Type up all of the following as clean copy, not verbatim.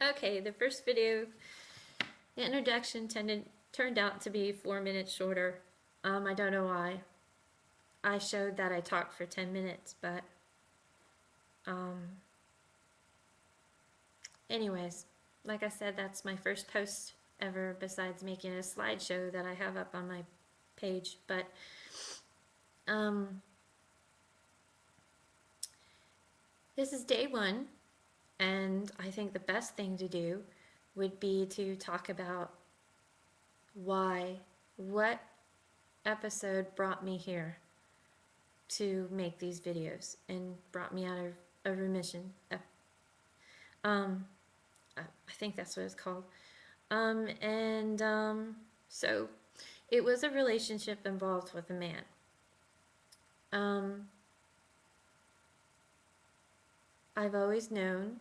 Okay, the first video, the introduction turned out to be 4 minutes shorter. I don't know why. I showed that I talked for 10 minutes, but um, anyways, like I said, that's my first post ever besides making a slideshow that I have up on my page. But this is day one, and I think the best thing to do would be to talk about what episode brought me here to make these videos and brought me out of a remission. Um, I think that's what it's called. So it was a relationship involved with a man. I've always known,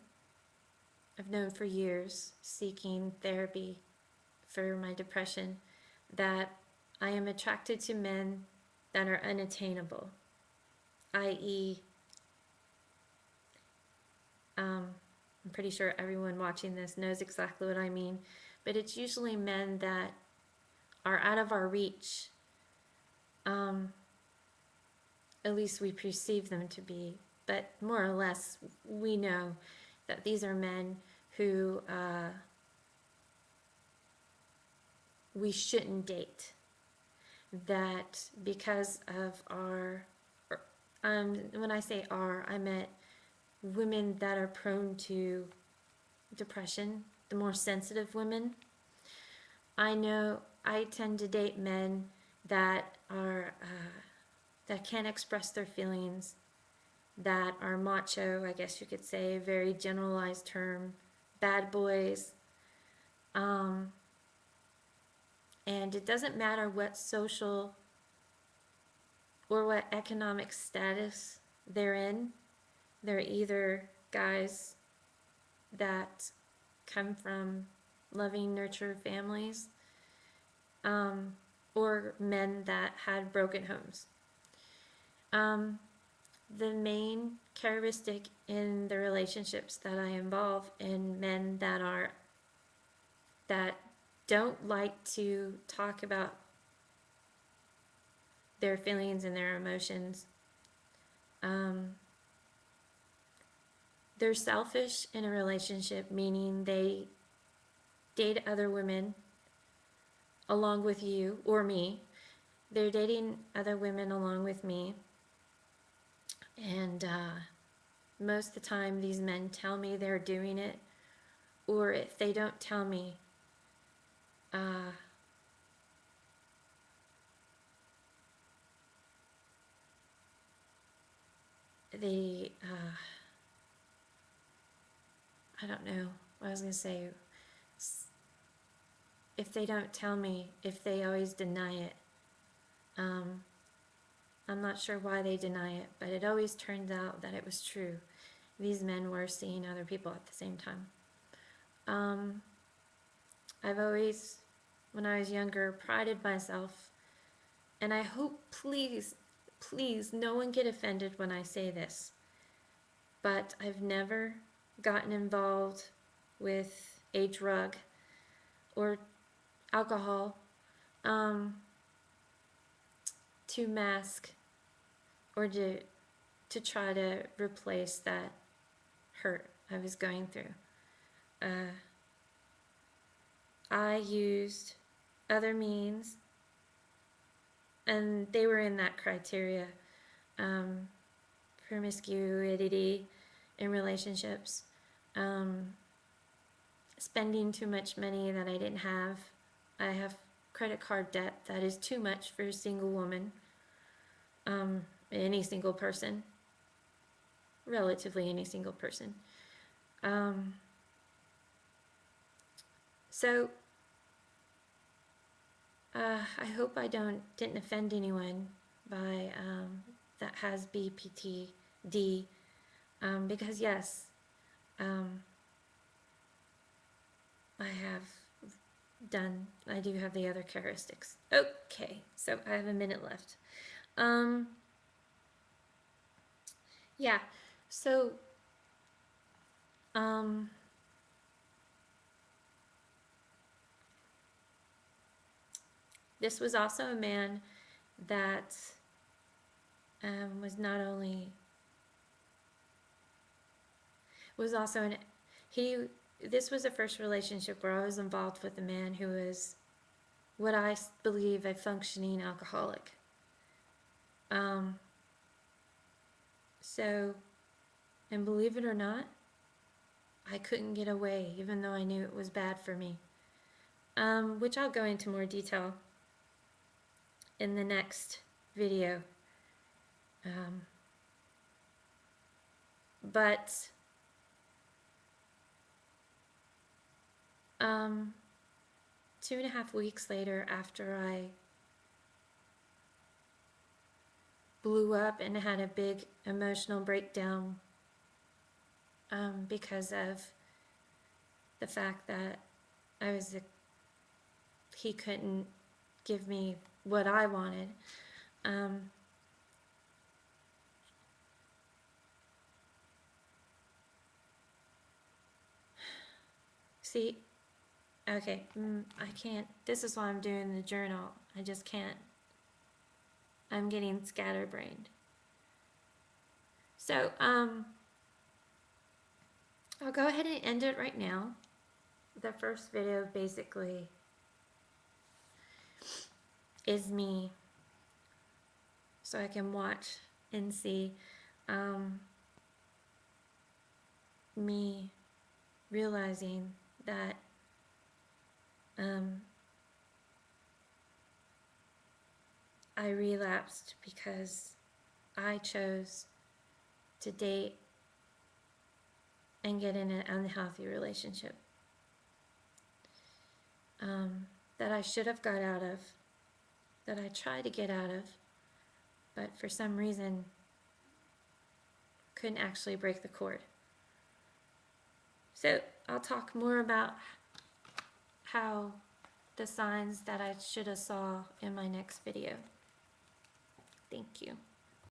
I've known for years, seeking therapy for my depression, that I am attracted to men that are unattainable, i.e., I'm pretty sure everyone watching this knows exactly what I mean, but it's usually men that are out of our reach. At least we perceive them to be, but more or less we know that these are men who we shouldn't date. That because of our, when I say our, I meant women that are prone to depression, the more sensitive women. I know I tend to date men that are that can't express their feelings, that are macho, I guess you could say, a very generalized term, bad boys. And it doesn't matter what social or what economic status they're in. They're either guys that come from loving, nurtured families, or men that had broken homes. The main characteristic in the relationships that I involve in men that don't like to talk about their feelings and their emotions. They're selfish in a relationship, meaning they date other women along with you or me. They're dating other women along with me. And most of the time, these men tell me they're doing it. Or if they don't tell me, they, I don't know what I was going to say. If they don't tell me, if they always deny it, I'm not sure why they deny it, but it always turns out that it was true. These men were seeing other people at the same time. I've always, when I was younger, prided myself, and I hope, please, please, no one get offended when I say this, but I've never gotten involved with a drug or alcohol to mask or to try to replace that hurt I was going through. I used other means, and they were in that criteria. Promiscuity in relationships, spending too much money that I didn't have. I have credit card debt that is too much for a single woman, any single person, relatively any single person. So I hope I didn't offend anyone by that has BPTD, because yes, I do have the other characteristics. Okay, so I have a minute left. Yeah, so This was also a man that was not only was also an he. This was the first relationship where I was involved with a man who was what I believe a functioning alcoholic. So, and believe it or not, I couldn't get away, even though I knew it was bad for me. Which I'll go into more detail in the next video. But 2.5 weeks later, after I blew up and had a big emotional breakdown because of the fact that he couldn't give me what I wanted. See, okay, I can't, this is why I'm doing the journal. I just can't. I'm getting scatterbrained. So, I'll go ahead and end it right now. The first video basically is me, so I can watch and see me realizing that I relapsed because I chose to date and get in an unhealthy relationship that I should have got out of, that I tried to get out of, but for some reason couldn't actually break the cord. So I'll talk more about how the signs that I should have saw in my next video. Thank you.